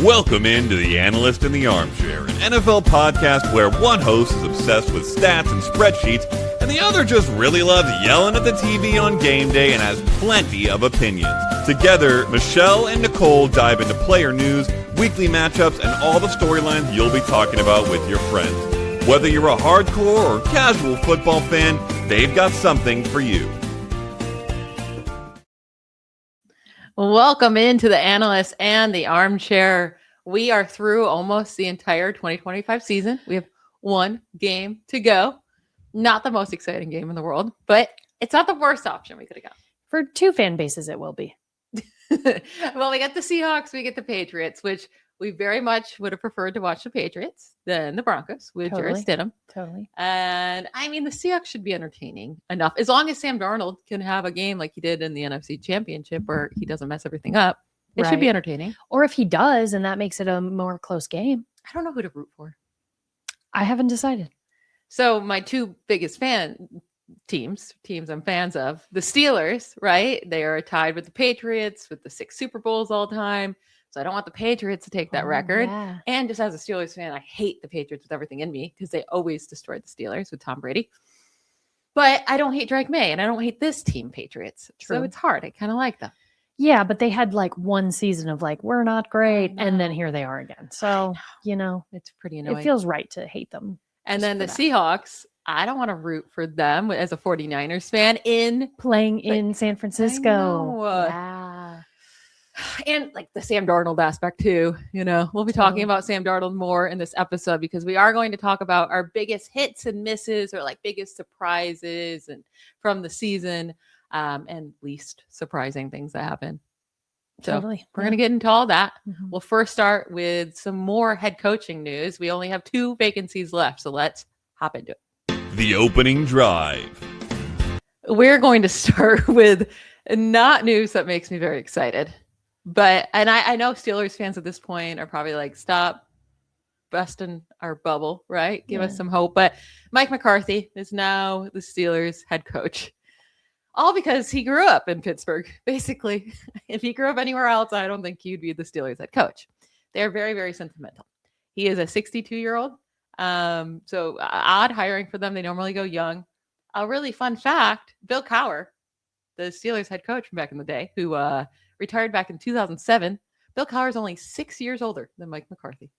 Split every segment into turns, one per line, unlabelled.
Welcome into the Analyst in the Armchair, an NFL podcast where one host is obsessed with stats and spreadsheets, and the other just really loves yelling at the TV on game day and has plenty of opinions. Together, Michelle and Nycole dive into player news, weekly matchups, and all the storylines you'll be talking about with your friends. Whether you're a hardcore or casual football fan, they've got something for you.
Welcome into the Analyst and the Armchair. We are through almost the entire 2025 season. We have one game to go. Not the most exciting game in the world, but it's not the worst option we could have got.
For two fan bases, it will be.
Well, we got the Seahawks, we get the Patriots, which we very much would have preferred to watch the Patriots than the Broncos with Jarrett Stidham.
Totally.
And I mean, the Seahawks should be entertaining enough. As long as Sam Darnold can have a game like he did in the NFC Championship where he doesn't mess everything up, it should be entertaining.
Or if he does, and that makes it a more close game.
I don't know who to root for.
I haven't decided.
So my two biggest teams I'm fans of, the Steelers, right? They are tied with the Patriots with the 6 Super Bowls all time. So I don't want the Patriots to take that record.
Yeah.
And just as a Steelers fan, I hate the Patriots with everything in me because they always destroyed the Steelers with Tom Brady. But I don't hate Drake May and I don't hate this team, Patriots.
True.
So it's hard. I kind of like them.
Yeah, but they had like one season of like, we're not great. And then here they are again. So,
it's pretty annoying.
It feels right to hate them.
And then the Seahawks, I don't want to root for them as a 49ers fan
playing in San Francisco.
Yeah. And like the Sam Darnold aspect too, we'll be talking about Sam Darnold more in this episode because we are going to talk about our biggest hits and misses or like biggest surprises and from the season and least surprising things that happen. So we're going to get into all that. Mm-hmm. We'll first start with some more head coaching news. We only have 2 vacancies left, so let's hop into it.
The opening drive.
We're going to start with not news that makes me very excited. But, and I know Steelers fans at this point are probably like, stop busting our bubble, right? Give us some hope. But Mike McCarthy is now the Steelers head coach. All because he grew up in Pittsburgh, basically. If he grew up anywhere else, I don't think he'd be the Steelers head coach. They're very, very sentimental. He is a 62-year-old. So odd hiring for them. They normally go young. A really fun fact, Bill Cowher, the Steelers head coach from back in the day, who retired back in 2007. Bill Cowher is only 6 years older than Mike McCarthy.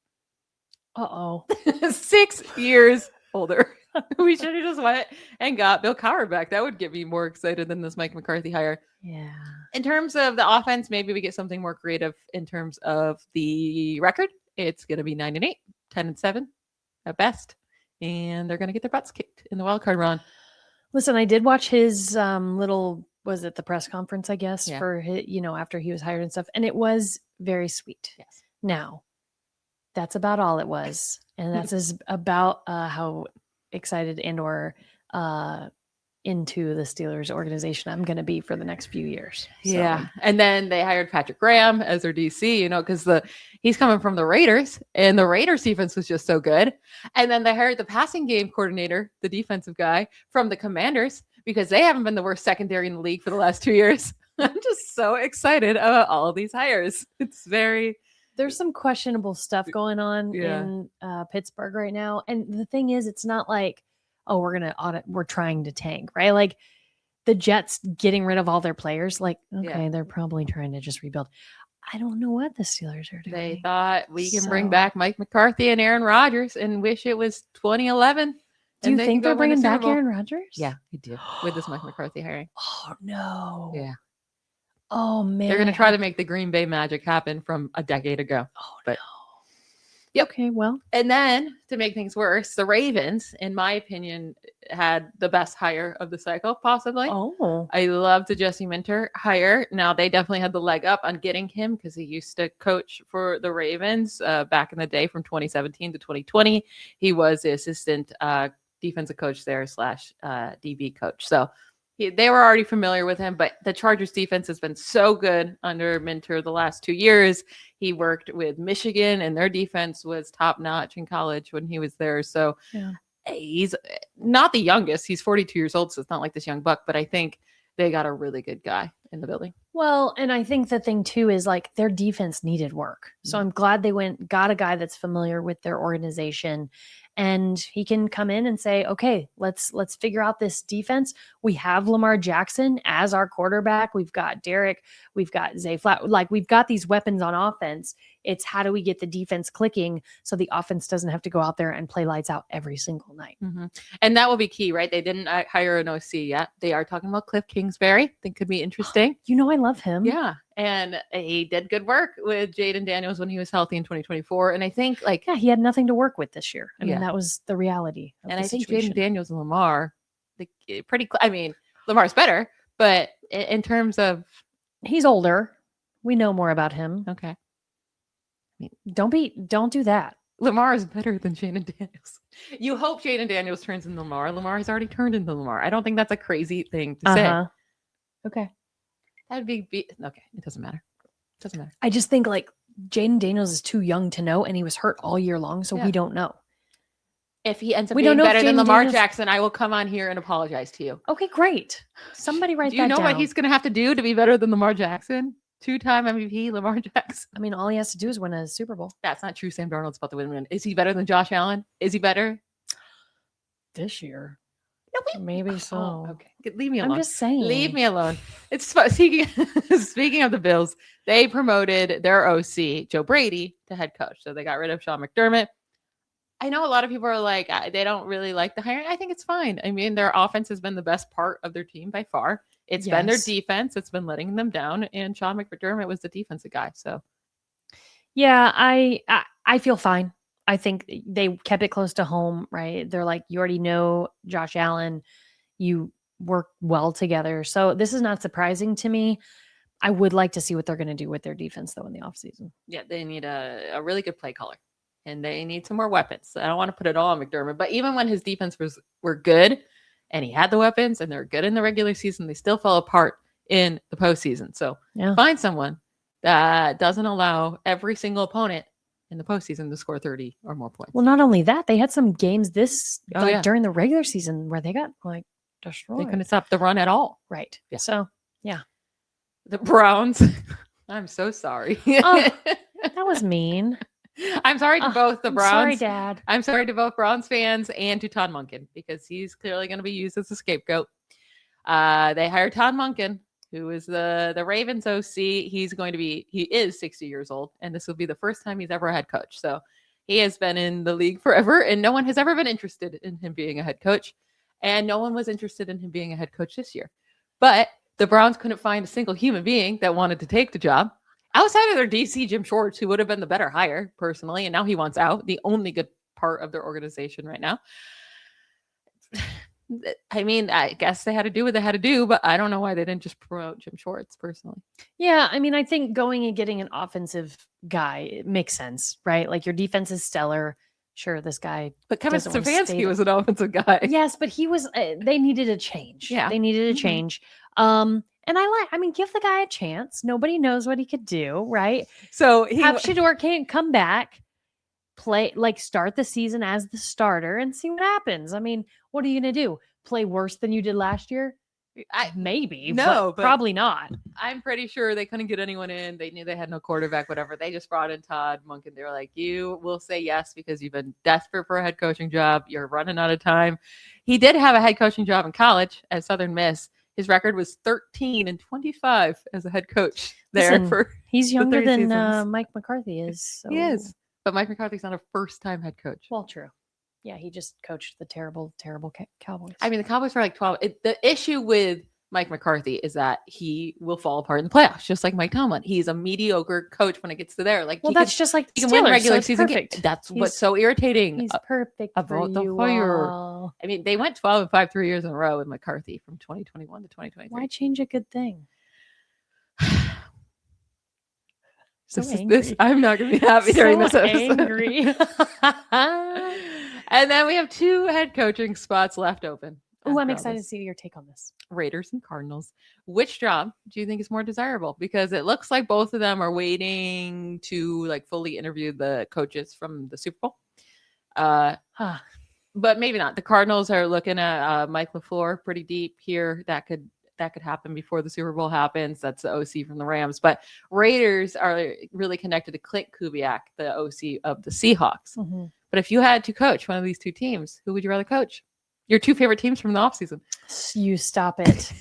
6 years older. We should have just went and got Bill Cowher back. That would get me more excited than this Mike McCarthy hire.
Yeah.
In terms of the offense, maybe we get something more creative in terms of the record. It's going to be 9-8, 10-7 at best. And they're going to get their butts kicked in the wild card round.
Listen, I did watch his was it the press conference, I guess, for his, after he was hired and stuff. And it was very sweet.
Yes.
Now, that's about all it was. And that's about how excited and or into the Steelers organization I'm going to be for the next few years. So.
Yeah. And then they hired Patrick Graham as their DC, because he's coming from the Raiders and the Raiders defense was just so good. And then they hired the passing game coordinator, the defensive guy from the Commanders, because they haven't been the worst secondary in the league for the last 2 years. I'm just so excited about all of these hires.
There's some questionable stuff going on in Pittsburgh right now. And the thing is, it's not like, oh, we're trying to tank, right? Like the Jets getting rid of all their players. Like, okay, they're probably trying to just rebuild. I don't know what the Steelers are doing.
They thought we can bring back Mike McCarthy and Aaron Rodgers and wish it was 2011.
Do you think they're bringing back Aaron Rodgers?
Yeah, we do. With this Mike McCarthy hiring.
Oh, no.
Yeah.
Oh, man.
They're going to try to make the Green Bay magic happen from a decade ago.
Oh,
no.
Yep. Okay, well.
And then to make things worse, the Ravens, in my opinion, had the best hire of the cycle, possibly.
Oh.
I loved the Jesse Minter hire. Now, they definitely had the leg up on getting him because he used to coach for the Ravens back in the day from 2017 to 2020. He was the assistant defensive coach there / DB coach. So they were already familiar with him, but the Chargers defense has been so good under Minter the last 2 years. He worked with Michigan and their defense was top notch in college when he was there. So he's not the youngest. He's 42 years old. So it's not like this young buck, but I think they got a really good guy in the building.
Well, and I think the thing too is like their defense needed work. So I'm glad they got a guy that's familiar with their organization, and he can come in and say, okay, let's figure out this defense. We have Lamar Jackson as our quarterback. We've got Derek. We've got Zay Flat. Like we've got these weapons on offense. It's how do we get the defense clicking so the offense doesn't have to go out there and play lights out every single night.
Mm-hmm. And that will be key, right? They didn't hire an OC yet. They are talking about Cliff Kingsbury. I think could be interesting.
You know, I love him.
Yeah. And he did good work with Jaden Daniels when he was healthy in 2024. And I think
he had nothing to work with this year. I mean, that was the reality.
And I think Jaden Daniels and Lamar, Lamar's better, but in terms of
he's older, we know more about him.
Okay.
Don't do that.
Lamar is better than Jaden Daniels. You hope Jaden Daniels turns into Lamar. Lamar has already turned into Lamar. I don't think that's a crazy thing to say.
Okay.
That'd be okay. It doesn't matter.
I just think like Jaden Daniels is too young to know, and he was hurt all year long, so we don't know.
If he ends up being better than Lamar Jackson, I will come on here and apologize to you.
Okay, great. Somebody write that down.
Do you know what he's going to have to do to be better than Lamar Jackson? 2-time MVP Lamar Jackson.
I mean, all he has to do is win a Super Bowl.
That's not true. Sam Darnold's about to win. Is he better than Josh Allen? Is he better
this year?
No,
maybe so.
Oh, okay, leave me alone.
I'm just saying.
Leave me alone. It's speaking of the Bills, they promoted their OC Joe Brady to head coach. So they got rid of Sean McDermott. I know a lot of people are like they don't really like the hiring. I think it's fine. I mean, their offense has been the best part of their team by far. It's been their defense. It's been letting them down. And Sean McDermott was the defensive guy. So,
yeah, I feel fine. I think they kept it close to home, right? They're like, you already know Josh Allen. You work well together. So this is not surprising to me. I would like to see what they're going to do with their defense, though, in the offseason.
Yeah, they need a really good play caller. And they need some more weapons. I don't want to put it all on McDermott. But even when his defense were good and he had the weapons and they're good in the regular season, they still fell apart in the postseason. So find someone that doesn't allow every single opponent in the postseason to score 30 or more points.
Well, not only that, they had some games during the regular season where they got destroyed.
They couldn't stop the run at all.
Right. Yeah. So, yeah.
The Browns. I'm so sorry.
Oh, that was mean.
I'm sorry to both the Browns.
Sorry, Dad.
I'm sorry to both Browns fans and to Todd Monken because he's clearly going to be used as a scapegoat. They hired Todd Monken, who is the Ravens OC. He is 60 years old, and this will be the first time he's ever a head coach. So he has been in the league forever, and no one has ever been interested in him being a head coach. And no one was interested in him being a head coach this year. But the Browns couldn't find a single human being that wanted to take the job. Outside of their DC, Jim Schwartz, who would have been the better hire personally, and now he wants out, the only good part of their organization right now. I mean, I guess they had to do what they had to do, but I don't know why they didn't just promote Jim Schwartz personally.
Yeah, I mean, I think going and getting an offensive guy, it makes sense, right? Like your defense is stellar. Sure, this guy.
But Kevin Stefanski was an offensive guy.
Yes, but he was. They needed a change.
Yeah,
they needed a change. And I mean, give the guy a chance. Nobody knows what he could do, right?
So
have Shedeur can't come back, start the season as the starter and see what happens. I mean, what are you going to do? Play worse than you did last year? Maybe.
No,
but probably not.
I'm pretty sure they couldn't get anyone in. They knew they had no quarterback, whatever. They just brought in Todd Monken. They were like, you will say yes because you've been desperate for a head coaching job. You're running out of time. He did have a head coaching job in college at Southern Miss. His record was 13-25 as a head coach there.
He's younger than Mike McCarthy is. So.
He is. But Mike McCarthy's not a first-time head coach.
Well, true. Yeah, he just coached the terrible, terrible Cowboys.
I mean, the Cowboys were like 12. The issue with Mike McCarthy is that he will fall apart in the playoffs, just like Mike Tomlin. He's a mediocre coach when it gets to there.
Just like
he can win regular season games. That's what's so irritating.
He's perfect
about
for you all.
I mean, they went 12-5 3 years in a row with McCarthy from 2021 to 2023.
Why change a good thing?
I'm not going to be happy during this episode.
Angry.
And then we have 2 head coaching spots left open.
Oh, I'm excited to see your take on this.
Raiders and Cardinals. Which job do you think is more desirable? Because it looks like both of them are waiting to fully interview the coaches from the Super Bowl. But maybe not. The Cardinals are looking at Mike LaFleur pretty deep here. That could that could happen before the Super Bowl happens. That's the OC from the Rams. But Raiders are really connected to Clint Kubiak, the OC of the Seahawks.
Mm-hmm.
But if you had to coach one of these two teams, who would you rather coach? Your two favorite teams from the offseason.
You stop it.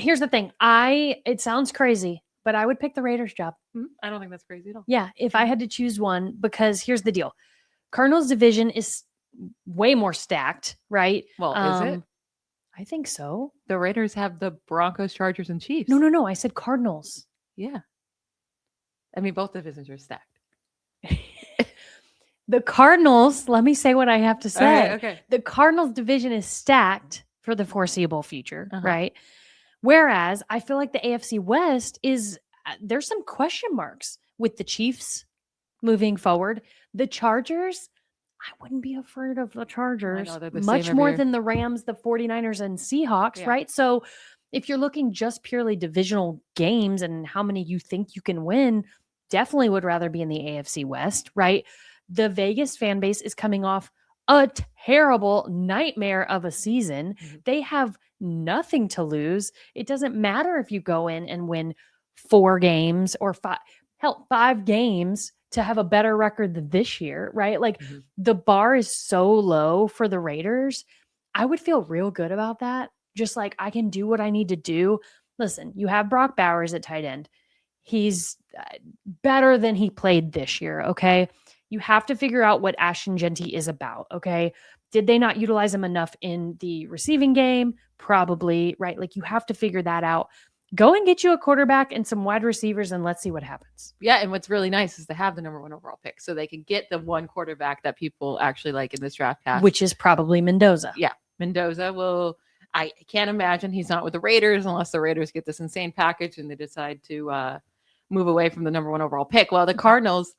Here's the thing. It sounds crazy, but I would pick the Raiders job.
I don't think that's crazy at all.
Yeah, if I had to choose one, because here's the deal. Cardinals division is way more stacked, right?
Well, is it?
I think so.
The Raiders have the Broncos, Chargers, and Chiefs.
No. I said Cardinals.
Yeah. I mean, both divisions are stacked.
The Cardinals, let me say what I have to say.
Okay.
The Cardinals division is stacked for the foreseeable future, right? Whereas I feel like the AFC West there's some question marks with the Chiefs moving forward. The Chargers, I wouldn't be afraid of the Chargers much more than the Rams, the 49ers, and Seahawks, right? So if you're looking just purely divisional games and how many you think you can win, definitely would rather be in the AFC West, right? The Vegas fan base is coming off a terrible nightmare of a season.
Mm-hmm.
They have nothing to lose. It doesn't matter if you go in and win 4 games or 5 games to have a better record than this year, right? Like the bar is so low for the Raiders. I would feel real good about that. Just like I can do what I need to do. Listen, you have Brock Bowers at tight end. He's better than he played this year, okay? You have to figure out what Ashton Genty is about, okay? Did they not utilize him enough in the receiving game? Probably, right? Like you have to figure that out. Go and get you a quarterback and some wide receivers and let's see what happens.
Yeah, and what's really nice is to have the number 1 overall pick so they can get the one quarterback that people actually like in this draft class.
Which is probably Mendoza.
Yeah, Mendoza will... I can't imagine he's not with the Raiders unless the Raiders get this insane package and they decide to move away from the number 1 overall pick. Well, the Cardinals...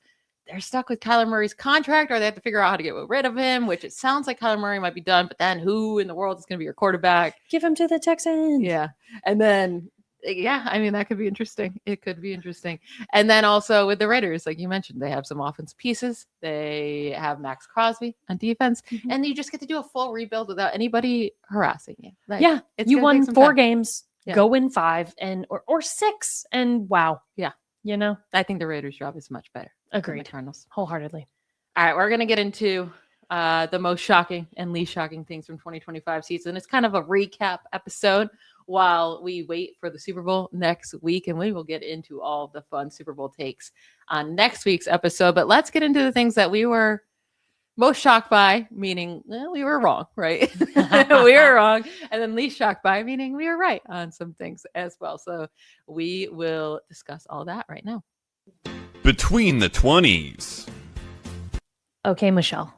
they're stuck with Kyler Murray's contract, or they have to figure out how to get rid of him, which it sounds like Kyler Murray might be done, but then who in the world is going to be your quarterback?
Give him to the Texans.
Yeah. And then, I mean, that could be interesting. It could be interesting. And then also with the Raiders, like you mentioned, they have some offensive pieces. They have Max Crosby on defense, and you just get to do a full rebuild without anybody harassing you. Like,
you won 4 games,
Yeah.
go win 5 or 6, and wow.
Yeah.
You know,
I think the Raiders' job is much better.
Agreed.
The Cardinals.
Wholeheartedly.
All right, we're going to get into the most shocking and least shocking things from 2025 season. It's kind of a recap episode while we wait for the Super Bowl next week, and we will get into all the fun Super Bowl takes on next week's episode. But let's get into the things that we were most shocked by, meaning we were wrong, right? We were wrong. And then least shocked by, meaning we were right on some things as well. So we will discuss all that right now.
Between the 20s.
Okay, Michelle,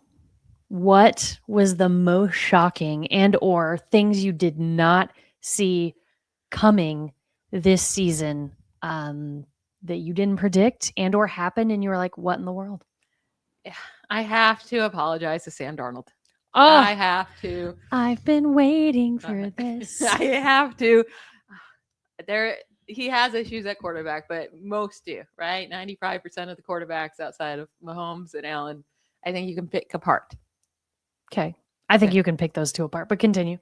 what was the most shocking and or things you did not see coming this season that you didn't predict and or happen and you were like, what in the world?
I have to apologize to Sam Darnold.
Oh,
I have to.
I've been waiting for this.
I have to. He has issues at quarterback, but most do, right? 95% of the quarterbacks outside of Mahomes and Allen, I think you can pick apart.
Okay. I think you can pick those 2 apart, but continue.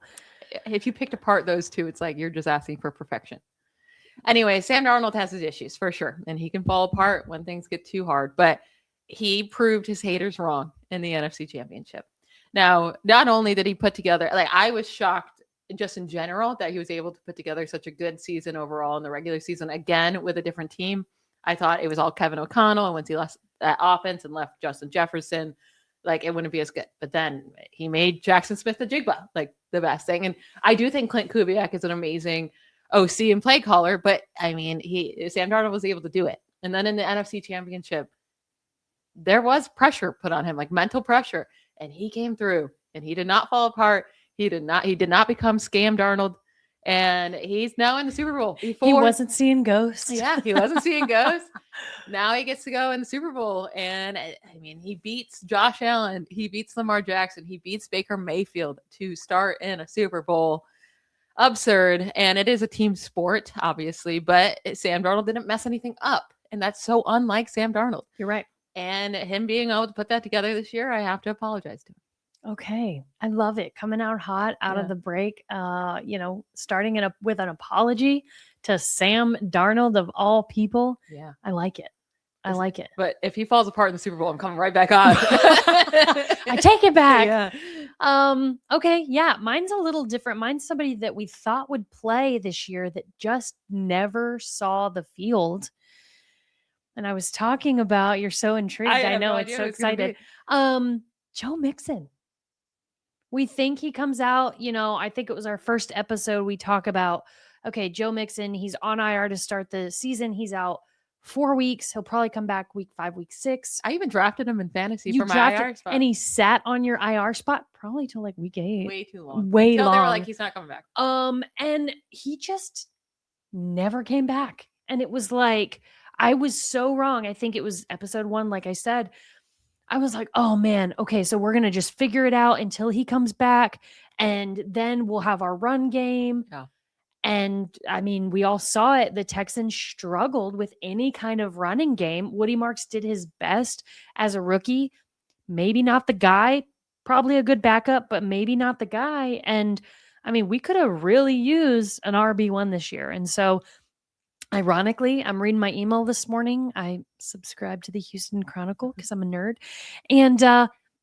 If you picked apart those 2, it's like you're just asking for perfection. Anyway, Sam Darnold has his issues for sure, and he can fall apart when things get too hard, but he proved his haters wrong in the NFC Championship. Now, not only did he put together, like I was shocked just in general that he was able to put together such a good season overall in the regular season, again, with a different team. I thought it was all Kevin O'Connell, and once he left that offense and left Justin Jefferson, like it wouldn't be as good. But then he made Jackson Smith the Jigba, like the best thing. And I do think Clint Kubiak is an amazing OC and play caller, but I mean, Sam Darnold was able to do it. And then in the NFC Championship, there was pressure put on him, like mental pressure, and he came through and he did not fall apart. He did not become Scam Darnold, and he's now in the Super Bowl.
He wasn't seeing ghosts.
Yeah, he wasn't seeing ghosts. Now he gets to go in the Super Bowl, and I mean, he beats Josh Allen, he beats Lamar Jackson, he beats Baker Mayfield to start in a Super Bowl. Absurd, and it is a team sport, obviously, but Sam Darnold didn't mess anything up, and that's so unlike Sam Darnold.
You're right.
And him being able to put that together this year, I have to apologize to him.
Okay. I love it. Coming out hot out
Yeah.
of the break. Starting with an apology to Sam Darnold of all people.
Yeah.
I like it. I like it.
But if he falls apart in the Super Bowl, I'm coming right back on.
I take it back.
Yeah.
Okay. Yeah. Mine's a little different. Mine's somebody that we thought would play this year that just never saw the field. And I was talking about, you're so intrigued. I know, it's so excited. Joe Mixon. We think he comes out, I think it was our first episode. We talk about, okay, Joe Mixon, he's on IR to start the season. He's out 4 weeks. He'll probably come back week 5, week 6.
I even drafted him in fantasy for my IR spot.
And he sat on your IR spot probably till like week 8.
Way too long.
Way long.
They were like, he's not coming back.
And he just never came back. And it was like, I was so wrong. I think it was episode 1, like I said. I was like, oh man, okay, so we're going to just figure it out until he comes back. And then we'll have our run game.
Yeah.
And I mean, we all saw it. The Texans struggled with any kind of running game. Woody Marks did his best as a rookie. Maybe not the guy, probably a good backup, but maybe not the guy. And I mean, we could have really used an RB1 this year. And so ironically, I'm reading my email this morning. I subscribe to the Houston Chronicle because I'm a nerd. And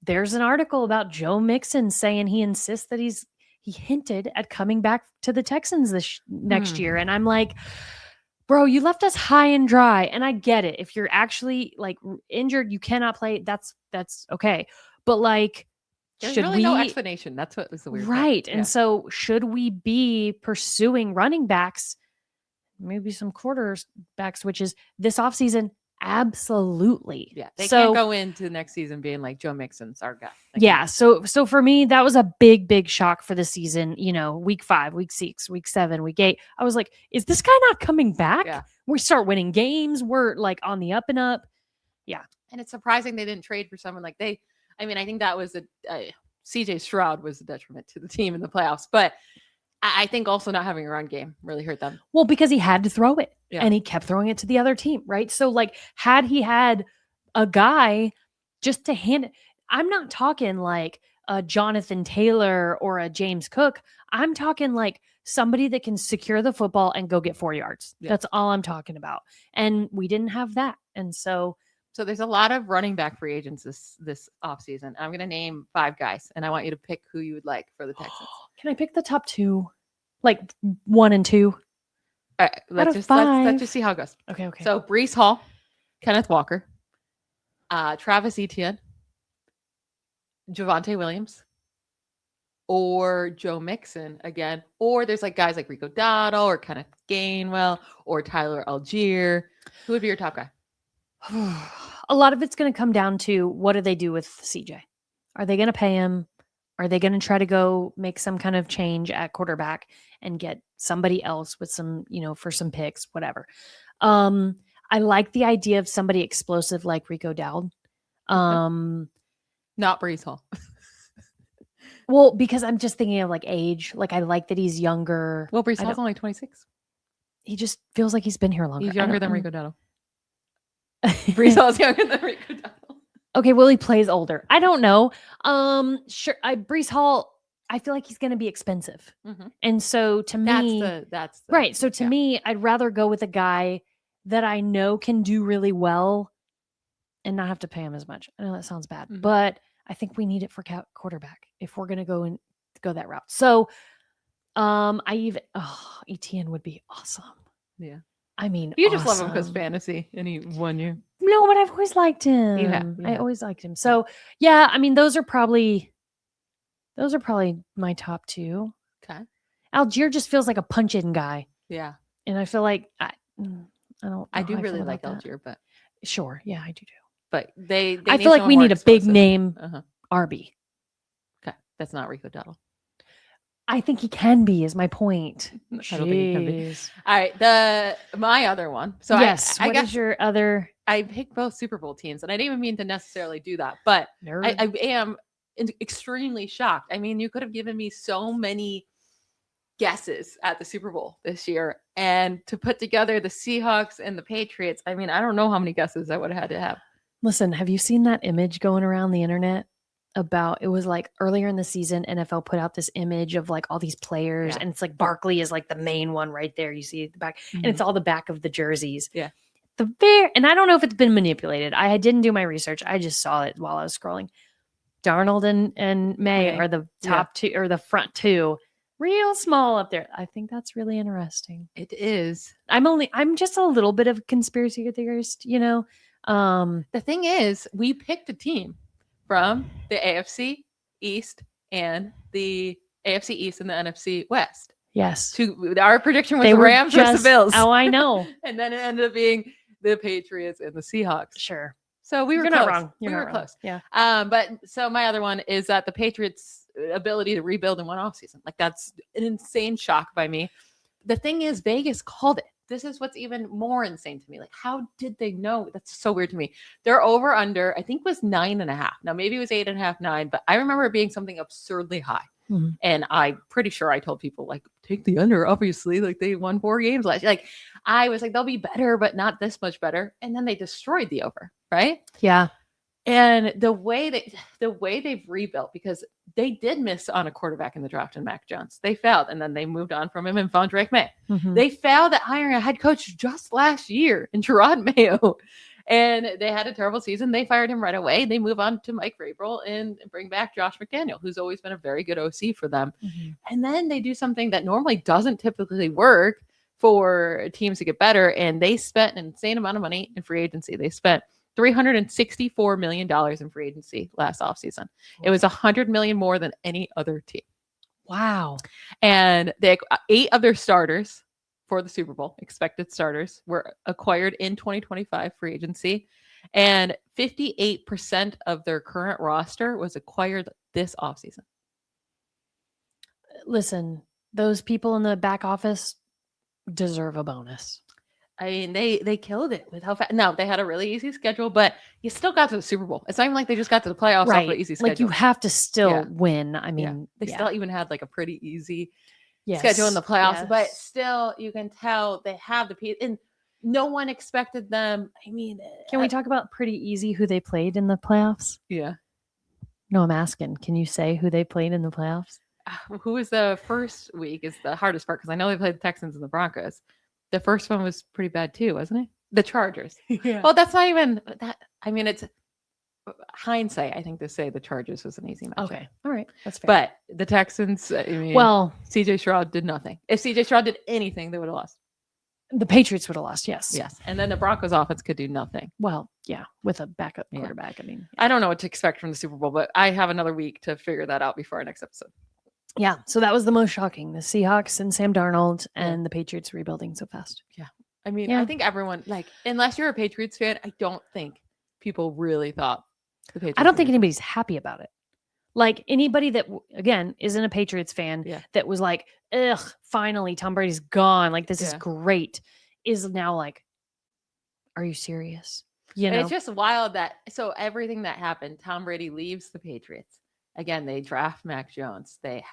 there's an article about Joe Mixon saying he insists that he hinted at coming back to the Texans this next year. And I'm like, bro, you left us high and dry. And I get it. If you're actually like injured, you cannot play. That's okay. But like,
there's
should
really
we?
No explanation. That's what was the weird
right.
Part.
And so should we be pursuing running backs? Maybe some quarterback switches this offseason? Absolutely.
Yeah. They can't go into the next season being like Joe Mixon's our guy.
Yeah. So for me, that was a big shock for the season. Week 5, week 6, week 7, week 8. I was like, is this guy not coming back?
Yeah.
We start winning games. We're like on the up and up. Yeah.
And it's surprising they didn't trade for someone like I think that was CJ Stroud was a detriment to the team in the playoffs, but I think also not having a run game really hurt them.
Well, because he had to throw it
and
he kept throwing it to the other team, right? So like had he had a guy just to hand it, I'm not talking like a Jonathan Taylor or a James Cook. I'm talking like somebody that can secure the football and go get 4 yards. Yeah. That's all I'm talking about. And we didn't have that. And so
there's a lot of running back free agents this offseason. I'm going to name 5 guys, and I want you to pick who you would like for the Texans.
Can I pick the top 2? Like 1 and 2?
All right, let's just see how it goes.
Okay.
So Breece Hall, Kenneth Walker, Travis Etienne, Javonte Williams, or Joe Mixon again. Or there's like guys like Rico Dotto or Kenneth Gainwell or Tyler Algier. Who would be your top guy?
A lot of it's going to come down to what do they do with CJ? Are they going to pay him? Are they going to try to go make some kind of change at quarterback and get somebody else with some, for some picks, whatever. I like the idea of somebody explosive like Rico Dowd.
Not Breece Hall.
Well, because I'm just thinking of like age. Like I like that he's younger.
Well, Breece Hall's only 26.
He just feels like he's been here longer.
He's younger than Rico Dowd. Breece Hall's younger than Rico Dowd.
Okay, well, he plays older. I don't know. Sure. Breece Hall, I feel like he's going to be expensive.
Mm-hmm.
And so to me,
that's
right. So to me, I'd rather go with a guy that I know can do really well and not have to pay him as much. I know that sounds bad, but I think we need it for quarterback if we're going to go that route. So Etienne would be awesome.
Yeah.
I mean,
you just love him because fantasy and he won you.
No, but I've always liked him.
You have.
I always liked him. So yeah, I mean, those are probably my top 2.
Okay.
Algier just feels like a punch-in guy.
Yeah.
And I feel like I
do really like Algier, but
sure. Yeah, I do too.
But they
I feel like we need a big name RB.
Okay. That's not Rico Dowd.
I think he can be, is my point.
I don't think he can be. All right. My other one. So
yes.
I guess
is your other?
I picked both Super Bowl teams, and I didn't even mean to necessarily do that, but I am extremely shocked. I mean, you could have given me so many guesses at the Super Bowl this year, and to put together the Seahawks and the Patriots, I mean, I don't know how many guesses I would have had to have.
Listen, have you seen that image going around the internet about, it was like earlier in the season, NFL put out this image of like all these players, and it's like Barkley is like the main one right there. You see at the back, and it's all the back of the jerseys.
Yeah.
And I don't know if it's been manipulated. I didn't do my research. I just saw it while I was scrolling. Darnold and May are the top two, or the front two, real small up there. I think that's really interesting.
It is.
I'm just a little bit of a conspiracy theorist, you know.
The thing is, we picked a team from the AFC East and the AFC East and the NFC West.
Yes.
Our prediction was the Rams versus the Bills.
Oh, I know.
And then it ended up being the Patriots and the Seahawks.
Sure.
So we were
You're
close.
not wrong.
We were close.
Yeah.
But so my other one is that the Patriots' ability to rebuild in one offseason. Like, that's an insane shock by me. The thing is, Vegas called it. This is what's even more insane to me. Like, how did they know? That's so weird to me. Their over under, I think, was 9.5. Now, maybe it was 8.5, 9, but I remember it being something absurdly high. Mm-hmm. And I'm pretty sure I told people, like, take the under, obviously. Like, they won 4 games last year. Like, I was like, they'll be better, but not this much better. And then they destroyed the over, right?
Yeah.
And the way they've rebuilt, because they did miss on a quarterback in the draft in Mac Jones. They failed, and then they moved on from him and found Drake May. Mm-hmm. They failed at hiring a head coach just last year in Gerard Mayo, and they had a terrible season. They fired him right away. They move on to Mike Vrabel and bring back Josh McDaniel, who's always been a very good OC for them. Mm-hmm. And then they do something that normally doesn't typically work for teams to get better, and they spent an insane amount of money in free agency. They spent $364 million in free agency last offseason. It was $100 million more than any other team.
Wow.
And 8 of their starters for the Super Bowl, expected starters, were acquired in 2025 free agency. And 58% of their current roster was acquired this offseason.
Listen, those people in the back office deserve a bonus.
I mean, they killed it with how fast. No, they had a really easy schedule, but you still got to the Super Bowl. It's not even like they just got to the playoffs off an easy schedule.
Like, you have to still win. I mean,
they still even had like a pretty easy schedule in the playoffs, but still, you can tell they have the piece, and no one expected them. I mean,
can we talk about pretty easy who they played in the playoffs?
Yeah.
No, I'm asking. Can you say who they played in the playoffs?
Who was the first week is the hardest part, because I know they played the Texans and the Broncos. The first one was pretty bad too, wasn't it? The Chargers. Yeah. Well, that's not even that. I mean, it's hindsight, I think, to say the Chargers was an easy match.
Okay. All right. That's fair.
But the Texans, I mean, CJ Stroud did nothing. If CJ Stroud did anything, they would have lost.
The Patriots would have lost. Yes.
Yes. And then the Broncos offense could do nothing.
Well, yeah, with a backup quarterback. I mean,
I don't know what to expect from the Super Bowl, but I have another week to figure that out before our next episode.
Yeah, so that was the most shocking. The Seahawks and Sam Darnold and the Patriots rebuilding so fast.
Yeah. I mean, I think everyone, like, unless you're a Patriots fan, I don't think people really thought the Patriots.
I don't think anybody's happy about it. Like, anybody that, again, isn't a Patriots fan that was like, ugh, finally, Tom Brady's gone. Like, this is great, is now like, are you serious? You know?
And it's just wild that, so everything that happened, Tom Brady leaves the Patriots. Again, they draft Mac Jones. They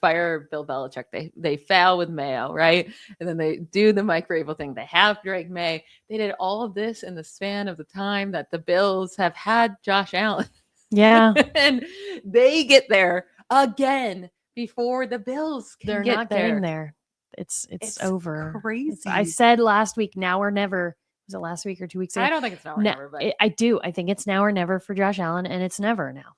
fire Bill Belichick. They fail with Mayo, right? And then they do the Mike Vrabel thing. They have Drake May. They did all of this in the span of the time that the Bills have had Josh Allen.
Yeah.
And they get there again before the Bills can get
not
there.
Getting there. It's over.
Crazy.
I said last week, now or never. Was it last week or 2 weeks ago?
I don't think it's now or never. But
I do. I think it's now or never for Josh Allen, and it's never now.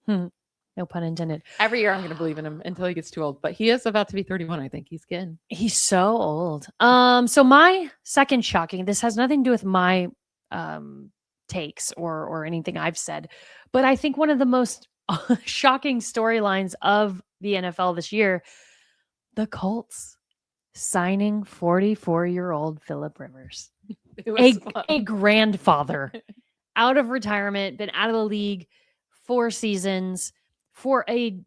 No pun intended.
Every year I'm going to believe in him until he gets too old, but he is about to be 31. I think
he's so old. So my second shocking, this has nothing to do with my takes or anything I've said, but I think one of the most shocking storylines of the NFL this year, the Colts signing 44-year-old Phillip Rivers, a grandfather out of retirement, been out of the league 4 seasons, for a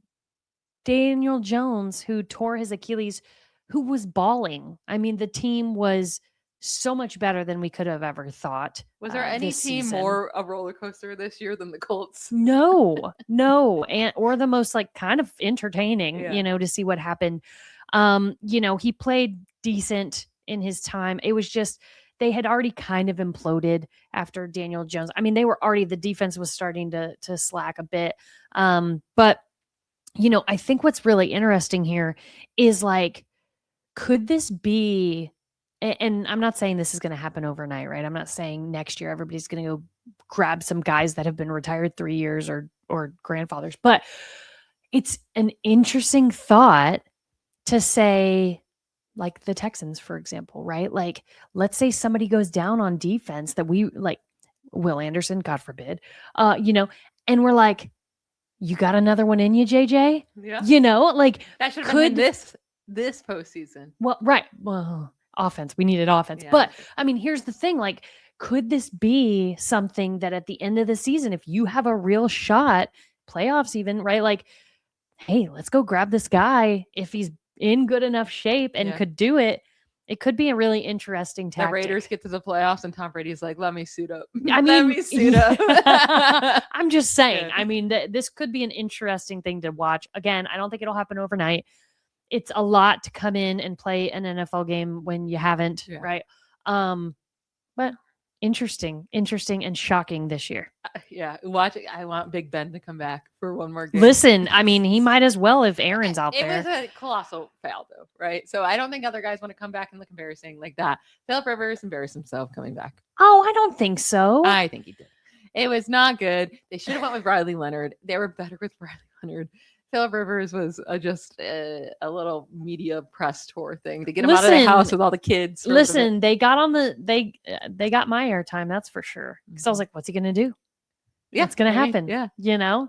Daniel Jones who tore his Achilles, who was balling. I mean, the team was so much better than we could have ever thought.
Was there any team more a roller coaster this year than the Colts?
No, or the most like kind of entertaining, to see what happened. He played decent in his time. It was just they had already kind of imploded after Daniel Jones. I mean, the defense was starting to slack a bit. But I think what's really interesting here is like, could this be, and I'm not saying this is going to happen overnight, right? I'm not saying next year everybody's going to go grab some guys that have been retired 3 years or grandfathers, but it's an interesting thought to say, like the Texans, for example, right? Like, let's say somebody goes down on defense that we like, Will Anderson, God forbid, and we're like, you got another one in you, JJ?
Yeah.
Like
that should have been this postseason.
Well, right. Well, offense. We needed offense. Yeah. But I mean, here's the thing. Like, could this be something that at the end of the season, if you have a real shot, playoffs even, right? Like, hey, let's go grab this guy if he's in good enough shape and could do it. It could be a really interesting tactic.
The Raiders get to the playoffs and Tom Brady's like, let me suit up.
I mean,
let me suit up.
I'm just saying. Yeah. I mean, this could be an interesting thing to watch. Again, I don't think it'll happen overnight. It's a lot to come in and play an NFL game when you haven't, right? But interesting and shocking this year.
I want Big Ben to come back for one more game.
Listen, I mean, he might as well if Aaron's out there.
It was a colossal fail, though, right? So I don't think other guys want to come back and look embarrassing like that. Philip Rivers embarrassed himself coming back.
Oh, I don't think so.
I think he did. It was not good. They should have went with Riley Leonard. They were better with Riley Leonard. Philip Rivers was just a little media press tour thing to get him out of the house with all the kids.
Listen, they got on they got my airtime, that's for sure. Because I was like, what's he gonna do? Yeah, what's gonna happen?
Yeah,
I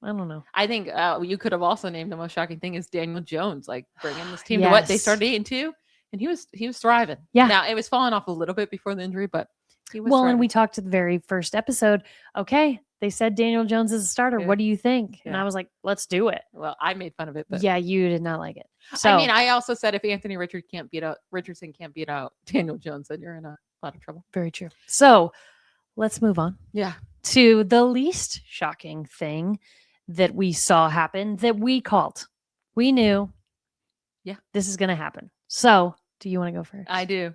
don't know.
I think you could have also named the most shocking thing is Daniel Jones, like bringing this team to what they started 8-2, and he was thriving. Yeah. Now it was falling off a little bit before the injury, but he was. Well, thriving.
And we talked to the very first episode. Okay. They said Daniel Jones is a starter. Yeah. What do you think? Yeah. And I was like, let's do it.
Well, I made fun of it. But
yeah, you did not like it. So
I mean, I also said if Anthony Richardson can't beat out Daniel Jones, then you're in a lot of trouble.
Very true. So let's move on.
Yeah.
To the least shocking thing that we saw happen that we called. We knew. Yeah. This is going to happen. So do you want to go first?
I do.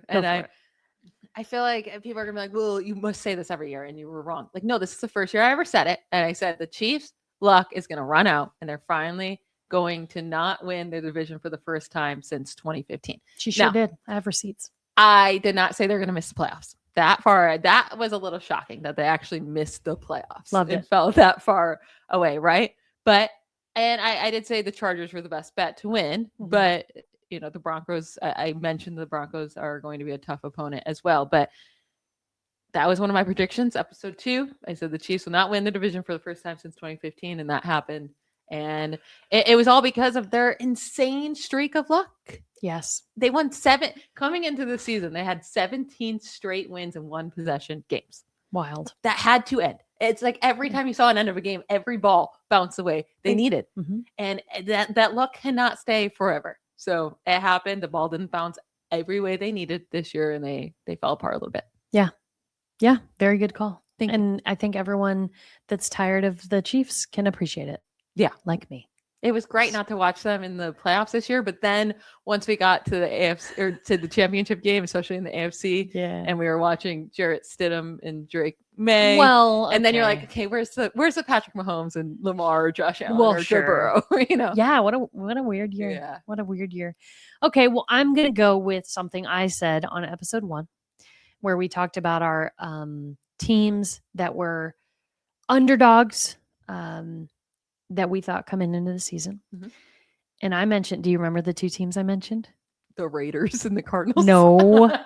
I feel like people are going to be like, well, you must say this every year, and you were wrong. Like, no, this is the first year I ever said it. And I said the Chiefs' luck is going to run out, and they're finally going to not win their division for the first time since 2015.
She sure did. I have receipts.
I did not say they're going to miss the playoffs. That was a little shocking that they actually missed the playoffs.
Loved it.
Fell that far away, right? But, and I did say the Chargers were the best bet to win, but the Broncos, I mentioned the Broncos are going to be a tough opponent as well. But that was one of my predictions. Episode 2, I said the Chiefs will not win the division for the first time since 2015. And that happened. And it was all because of their insane streak of luck.
Yes.
They won 7 coming into the season. They had 17 straight wins in one possession games.
Wild.
That had to end. It's like every time you saw an end of a game, every ball bounced away. They needed. Mm-hmm. And that luck cannot stay forever. So it happened. The ball didn't bounce every way they needed this year, and they fell apart a little bit.
Yeah. Yeah. Very good call. And I think everyone that's tired of the Chiefs can appreciate it.
Yeah.
Like me.
It was great not to watch them in the playoffs this year, but then once we got to the AFC or to the championship game, especially in the AFC, and we were watching Jarrett Stidham and Drake May.
Well,
and then you're like, okay, where's the Patrick Mahomes and Lamar or Josh Allen or Joe Burrow?
Yeah. What a weird year.
Yeah.
What a weird year. Okay. Well, I'm gonna go with something I said on episode 1, where we talked about our teams that were underdogs. That we thought coming into the season. Mm-hmm. And I mentioned, do you remember the 2 teams I mentioned?
The Raiders and the Cardinals?
No.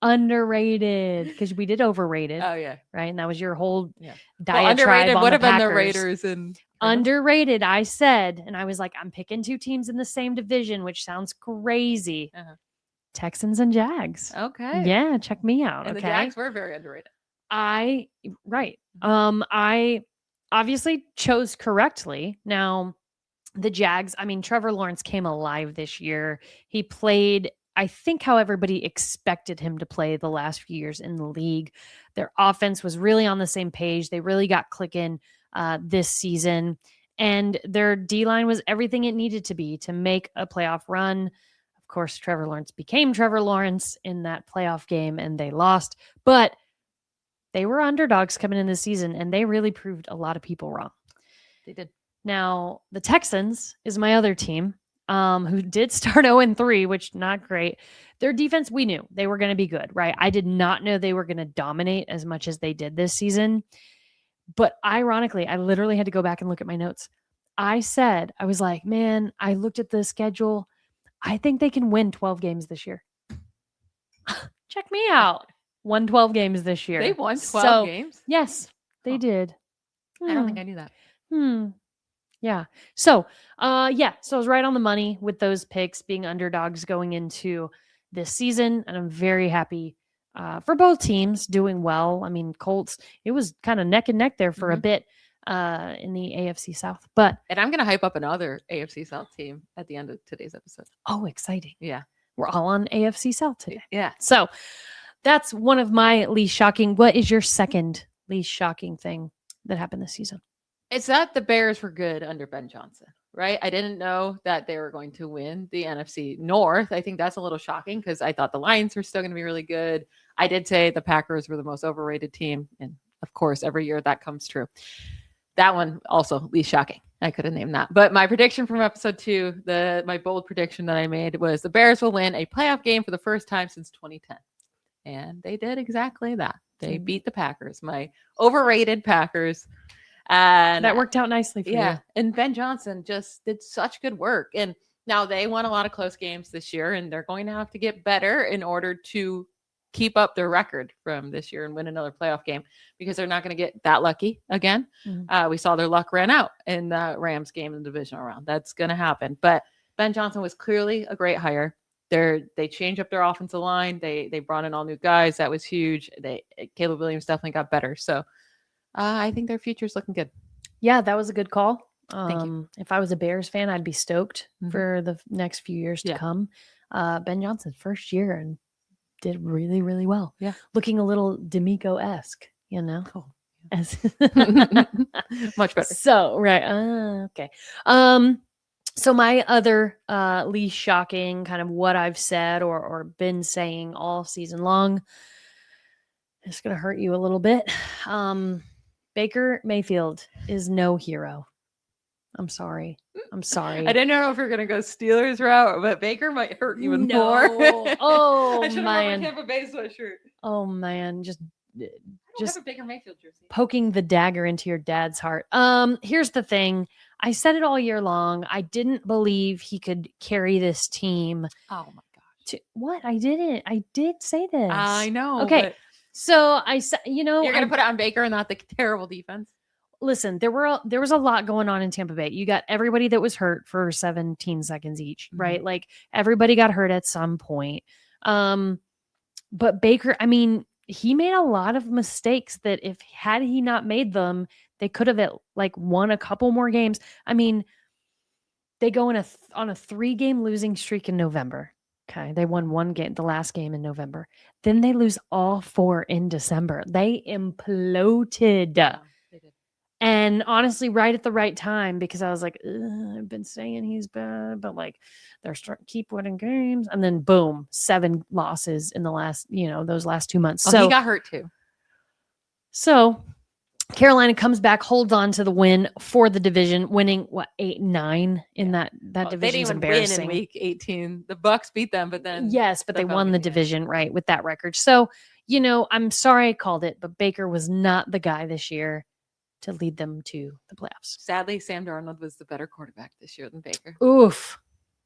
Underrated. Because we did overrated.
Oh, yeah.
Right? And that was your whole diatribe
underrated
on
would have
been
the Raiders and
underrated, I said. And I was like, I'm picking 2 teams in the same division, which sounds crazy. Uh-huh. Texans and Jags.
Okay.
Yeah, check me out.
And
okay.
The Jags were very underrated.
I obviously chose correctly. Now, the Jags, I mean, Trevor Lawrence came alive this year. He played, I think, how everybody expected him to play the last few years in the league. Their offense was really on the same page. They really got clicking this season. And their D-line was everything it needed to be to make a playoff run Of course, Trevor Lawrence became Trevor Lawrence in that playoff game and they lost, but they were underdogs coming in the season and they really proved a lot of people wrong.
They did.
Now, the Texans is my other team, who did start 0-3, which not great. Their defense, we knew they were going to be good, right? I did not know they were going to dominate as much as they did this season. But ironically, I literally had to go back and look at my notes. I was like, man, I looked at the schedule. I think they can win 12 games this year. Check me out. Won 12 games this year.
They won 12 games?
Yes, they did.
I don't think I knew that.
Yeah. So, so I was right on the money with those picks being underdogs going into this season. And I'm very happy for both teams doing well. I mean, Colts, it was kind of neck and neck there for a bit in the AFC South. And
I'm going to hype up another AFC South team at the end of today's episode.
Oh, exciting.
Yeah.
We're all on AFC South today.
Yeah.
So that's one of my least shocking. What is your second least shocking thing that happened this season?
It's that the Bears were good under Ben Johnson, right? I didn't know that they were going to win the NFC North. I think that's a little shocking because I thought the Lions were still going to be really good. I did say the Packers were the most overrated team. And of course, every year that comes true. That one also least shocking. I could have named that. But my prediction from episode 2, my bold prediction that I made was the Bears will win a playoff game for the first time since 2010. And they did exactly that. They beat the Packers, my overrated Packers. And
that worked out nicely for you.
And Ben Johnson just did such good work. And now they won a lot of close games this year, and they're going to have to get better in order to keep up their record from this year and win another playoff game because they're not going to get that lucky again. We saw their luck ran out in the Rams game in the divisional round. That's going to happen. But Ben Johnson was clearly a great hire. They changed up their offensive line. They brought in all new guys. That was huge. Caleb Williams definitely got better. So I think their future's looking good.
Yeah, that was a good call.
Thank you.
If I was a Bears fan, I'd be stoked for the next few years to come. Ben Johnson, first year, and did really, really well.
Yeah.
Looking a little D'Amico-esque, you know?
Oh,
As
much better.
So, right. Okay. So my other least shocking, kind of what I've said or been saying all season long, it's going to hurt you a little bit. Baker Mayfield is no hero. I'm sorry.
I didn't know if we were going to go Steelers route, but Baker might hurt even more.
Oh,
I should have
man.
Tampa Bay sweatshirt.
Oh, man. Just
have a Baker Mayfield jersey.
Poking the dagger into your dad's heart. Here's the thing. I said it all year long. I didn't believe he could carry this team.
Oh, my gosh.
What? I didn't. I did say this.
I know.
Okay. So I said, you're
going to put it on Baker and not the terrible defense.
Listen, there was a lot going on in Tampa Bay. You got everybody that was hurt for 17 seconds each, right? Like everybody got hurt at some point. But Baker, I mean, he made a lot of mistakes that had he not made them, they could have won a couple more games. I mean, they go on a 3-game losing streak in November. Okay. They won one game, the last game in November. Then they lose all 4 in December. They imploded.
Yeah, they did.
And honestly, right at the right time, because I was like, I've been saying he's bad, but they're starting to keep winning games. And then boom, 7 losses in the last, those last 2 months.
So he got hurt too.
So Carolina comes back, holds on to the win for the division, winning 8-9 in that division.
They didn't even win in week 18. The Bucks beat them, but then
but they won the division, right, with that record. So, I'm sorry I called it, but Baker was not the guy this year to lead them to the playoffs.
Sadly, Sam Darnold was the better quarterback this year than Baker.
Oof.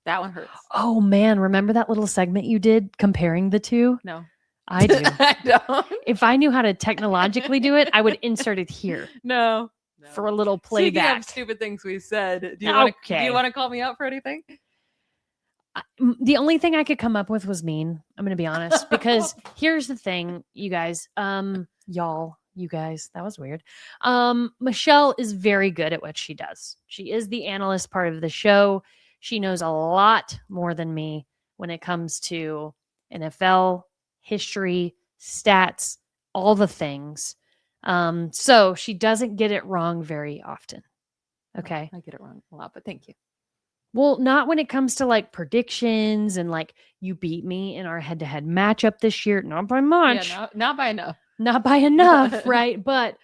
That one hurts.
Oh, man. Remember that little segment you did comparing the two?
No.
I do.
I don't.
If I knew how to technologically do it, I would insert it here.
No.
For a little playback.
Speaking of stupid things we said, do you want to call me out for anything?
The only thing I could come up with was mean. I'm going to be honest, because here's the thing, you guys, you guys, that was weird. Michelle is very good at what she does. She is the analyst part of the show. She knows a lot more than me when it comes to NFL history, stats, all the things. So she doesn't get it wrong very often. Okay.
I get it wrong a lot, but thank you.
Well, not when it comes to like predictions and like you beat me in our head-to-head matchup this year. Not by much.
Yeah, not by enough.
Not by enough, right? But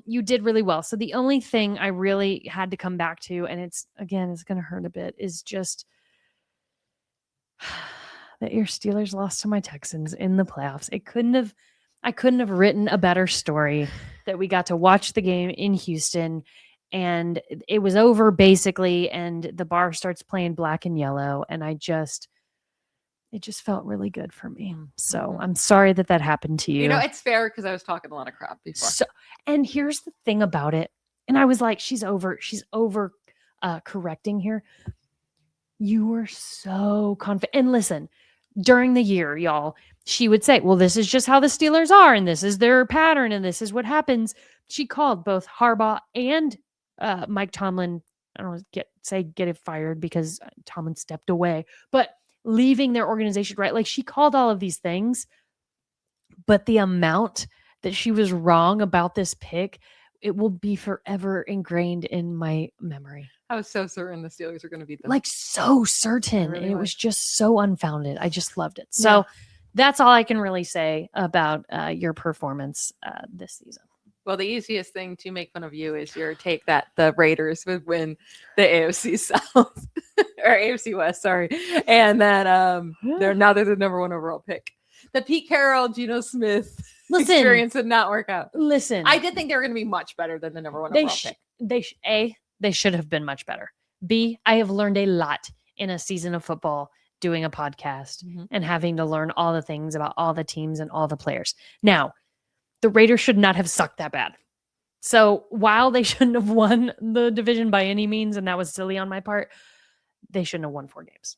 you did really well. So the only thing I really had to come back to, and it's going to hurt a bit, is just that your Steelers lost to my Texans in the playoffs. I couldn't have written a better story that we got to watch the game in Houston and it was over basically. And the bar starts playing black and yellow. And it just felt really good for me. So I'm sorry that happened to you.
You know, it's fair because I was talking a lot of crap before.
So, and here's the thing about it. And I was like, she's over correcting here. You were so confident. And listen, during the year, y'all, she would say, well, this is just how the Steelers are. And this is their pattern. And this is what happens. She called both Harbaugh and Mike Tomlin. I don't know, get it fired because Tomlin stepped away, but leaving their organization, right? Like she called all of these things, but the amount that she was wrong about this pick, it will be forever ingrained in my memory.
I was so certain the Steelers were going to beat them.
Like so certain.
Really
and it was just so unfounded. I just loved it. So that's all I can really say about your performance this season.
Well, the easiest thing to make fun of you is your take that the Raiders would win the AFC South or AFC West, sorry. And that they're the number one overall pick. The Pete Carroll, Geno Smith experience did not work out.
Listen,
I did think they were going to be much better than the number one overall pick.
They should have been much better. B, I have learned a lot in a season of football doing a podcast and having to learn all the things about all the teams and all the players. Now, the Raiders should not have sucked that bad. So while they shouldn't have won the division by any means, and that was silly on my part, they shouldn't have won 4 games.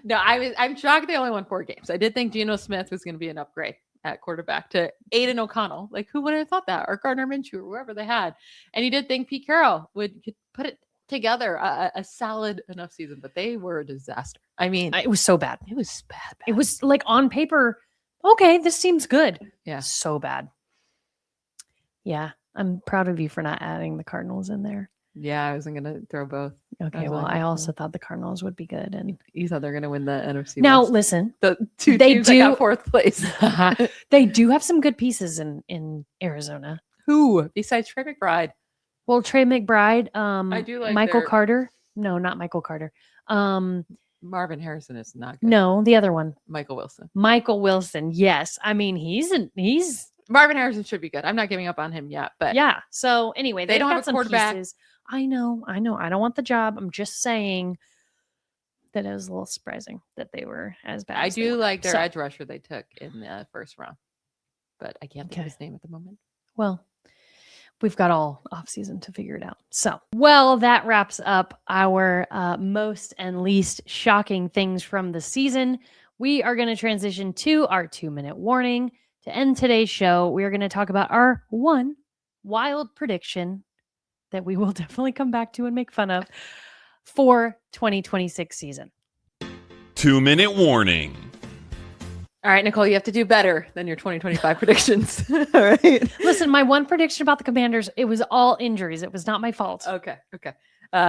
No, I'm shocked they only won 4 games. I did think Geno Smith was going to be an upgrade at quarterback to Aiden O'Connell. Like, who would have thought that? Or Gardner Minshew, or whoever they had. And you did think Pete Carroll could put it together a solid enough season, but they were a disaster. I mean,
it was so bad.
It was bad.
It was like on paper, okay, this seems good.
Yeah.
So bad. Yeah. I'm proud of you for not adding the Cardinals in there.
Yeah, I wasn't going to throw both.
Okay, well, I also thought the Cardinals would be good. And
you thought they're going to win the NFC
now,
West.
Listen.
The 2 teams that got 4th place.
They do have some good pieces in Arizona.
Who? Besides Trey McBride.
Well, Trey McBride.
I do like
Michael Carter. No, not Michael Carter.
Marvin Harrison is not good.
No, the other one.
Michael Wilson.
Michael Wilson. Yes. I mean, he's
Marvin Harrison should be good. I'm not giving up on him yet, but
yeah. So anyway,
they don't have a quarterback.
Pieces. I know. I don't want the job. I'm just saying that it was a little surprising that they were as bad.
I do like their edge rusher they took in the first round, but I can't think of his name at the moment.
Well, we've got all off season to figure it out. So, well, that wraps up our most and least shocking things from the season. We are going to transition to our 2-minute warning. To end today's show, we are going to talk about our one wild prediction that we will definitely come back to and make fun of for 2026 season.
2-minute warning.
All right, Nycole, you have to do better than your 2025 predictions. All right.
Listen, my one prediction about the Commanders, it was all injuries. It was not my fault.
Okay.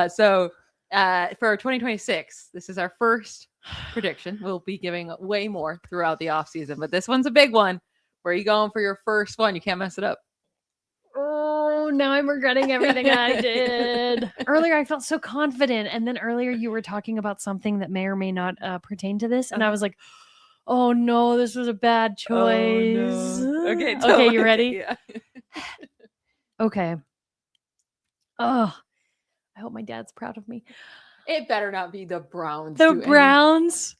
So for 2026, this is our first prediction. We'll be giving way more throughout the offseason, but this one's a big one. Where are you going for your first one? You can't mess it up.
Oh, now I'm regretting everything I did. Earlier, I felt so confident. And then earlier you were talking about something that may or may not pertain to this. And I was like, oh no, this was a bad choice.
Oh, no.
Okay, you ready?
Yeah.
Okay. Oh, I hope my dad's proud of me.
It better not be the Browns.
The Browns.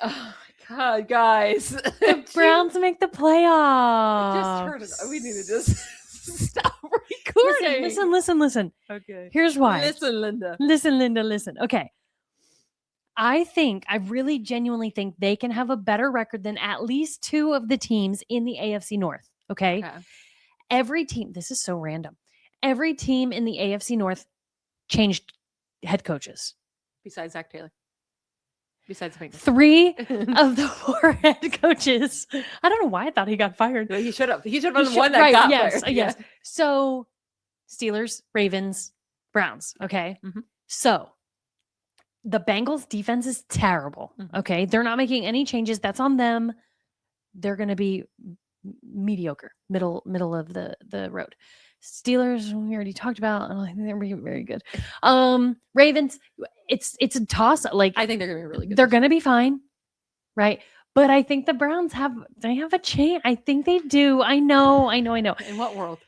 Oh my God, guys.
The Browns make the playoffs.
Just turn it. We need to just stop recording.
Listen.
Okay.
Here's why.
Listen, Linda.
Listen. Okay. I really genuinely think they can have a better record than at least 2 of the teams in the AFC North. Okay. Every team, this is so random. Every team in the AFC North changed head coaches.
Besides Zach Taylor. Besides Baker.
3 of the 4 head coaches. I don't know why I thought he got fired.
He should have. He should have been the one that got fired.
Yes. So Steelers, Ravens, Browns. Okay.
Mm-hmm.
So the Bengals defense is terrible.
Mhm.
Okay. They're not making any changes. That's on them. They're going to be mediocre, middle of the road. Steelers, we already talked about. I think they're very good. Ravens, it's a toss. Like,
I think they're going to be really good.
they're going to be fine. Right. But I think the Browns have a chance. I think they do. I know.
In what world?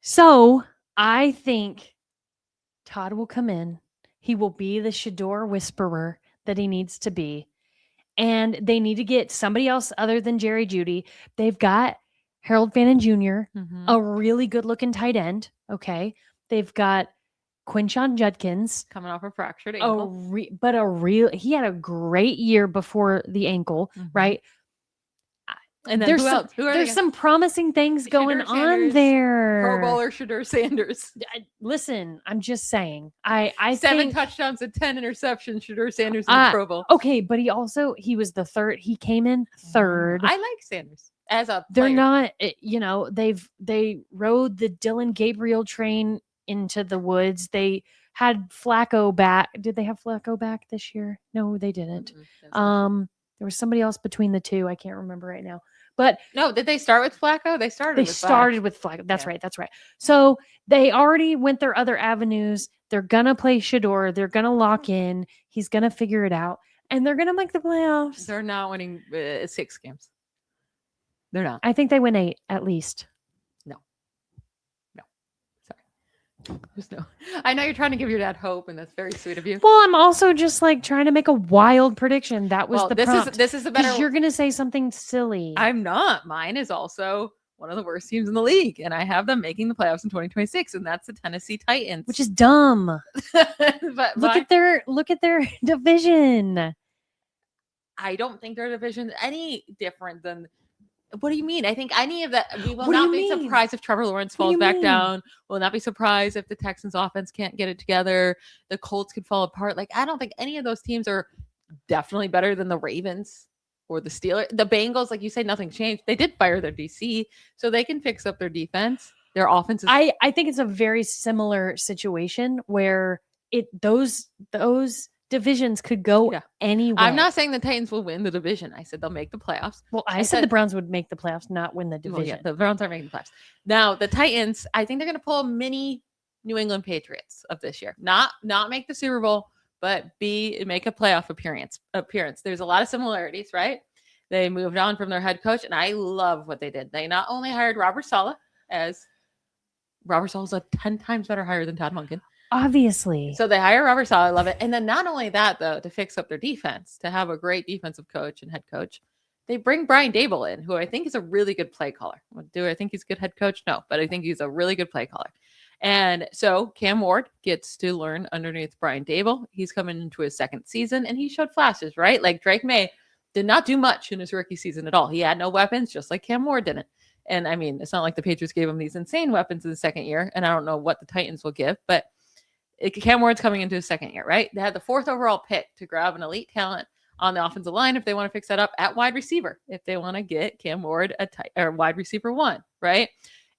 So I think Todd will come in. He will be the Shador whisperer that he needs to be. And they need to get somebody else other than Jerry Jeudy. They've got Harold Fannin Jr.,
Mhm.
a really good looking tight end. Okay. They've got Quinshon Judkins.
Coming off a fractured ankle.
He had a great year before the ankle,
Mhm.
right?
And then
there's
who
some,
else? Who are
there's some promising things going
Shedeur
on
Sanders,
there.
Pro Bowler Shedeur Sanders.
Listen, I'm just saying. I
7
think,
touchdowns and 10 interceptions. Shedeur Sanders in the Pro Bowl.
okay, but he was the third. He came in third.
I like Sanders as a
They're
player.
not, they rode the Dylan Gabriel train into the woods. They had Flacco back. Did they have Flacco back this year? No, they didn't.
Mm-mm, that's not-
There was somebody else between the two. I can't remember right now. But
No, did they start with Flacco? They started
they
with
started with Flacco. That's
Yeah.
right. That's right. So they already went their other avenues. They're gonna play Shador. They're gonna lock in. He's gonna figure it out, and they're gonna make the playoffs.
They're not winning 6 games. They're not.
I think they win 8 at least.
Just no. I know you're trying to give your dad hope, and that's very sweet of you.
Well, I'm also just like trying to make a wild prediction. That was
Well,
the
this
prompt.
is a
Because
better.
you're gonna say something silly.
I'm not. Mine is also one of the worst teams in the league, and I have them making the playoffs in 2026, and that's the Tennessee Titans.
which is dumb.
but
Look at their division.
I don't think their division any different than. What do you mean? I think any of that. We will
What do
not
you
be
mean?
surprised if Trevor Lawrence
What do
falls
you
back
mean?
down. We'll not be surprised if the Texans offense can't get it together. The Colts could fall apart. Like, I don't think any of those teams are definitely better than the Ravens or the Steelers. The Bengals, like you said, nothing changed. They did fire their DC, so they can fix up their defense. Their offense is
I think it's a very similar situation where those divisions could go
Yeah.
anyway.
I'm not saying the Titans will win the division. I said they'll make the playoffs.
Well, I
I
said the
said-
Browns would make the playoffs, not win the
Well,
division.
yeah, the Browns are making the playoffs. Now, the Titans, I think they're going to pull a mini New England Patriots of this year. Not make the Super Bowl, but make a playoff appearance. There's a lot of similarities, right? They moved on from their head coach, and I love what they did. They not only hired Robert Saleh, as Robert Saleh's a 10 times better hire than Todd Monken.
Obviously.
So they hire Robert Saleh. I love it. And then not only that, though, to fix up their defense, to have a great defensive coach and head coach, they bring Brian Dable in, who I think is a really good play caller. Do I think he's a good head coach? No, but I think he's a really good play caller. And so Cam Ward gets to learn underneath Brian Dable. He's coming into his second season, and he showed flashes, right? Like Drake May did not do much in his rookie season at all. He had no weapons, just like Cam Ward didn't. And I mean, it's not like the Patriots gave him these insane weapons in the second year, and I don't know what the Titans will give, but Cam Ward's coming into his second year, right? They had the 4th overall pick to grab an elite talent on the offensive line if they want to fix that up at wide receiver, if they want to get Cam Ward or wide receiver 1, right?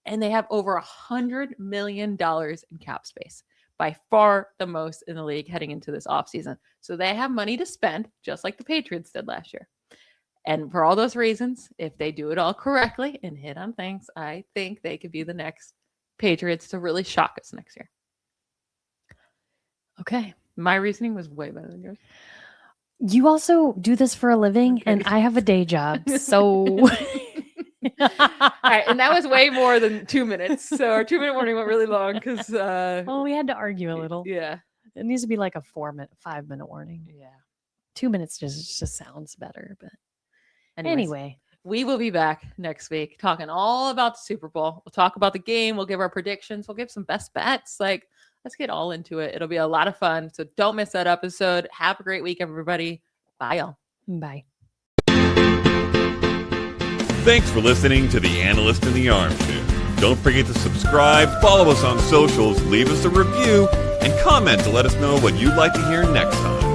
And they have over $100 million in cap space, by far the most in the league heading into this offseason. So they have money to spend, just like the Patriots did last year. And for all those reasons, if they do it all correctly and hit on things, I think they could be the next Patriots to really shock us next year.
Okay.
My reasoning was way better than yours.
You also do this for a living,
Okay.
and I have a day job. So
All right, and that was way more than 2 minutes. So our 2-minute warning went really long because,
well, we had to argue a little.
yeah,
It needs to be like a 5-minute warning.
yeah.
2 minutes just sounds better. But
Anyways,
anyway,
we will be back next week talking all about the Super Bowl. We'll talk about the game. We'll give our predictions. We'll give some best bets. Like, let's get all into it. It'll be a lot of fun. So don't miss that episode. Have a great week, everybody. Bye, y'all.
bye.
Thanks for listening to the Analyst in the Armchair. Don't forget to subscribe, follow us on socials, leave us a review, and comment to let us know what you'd like to hear next time.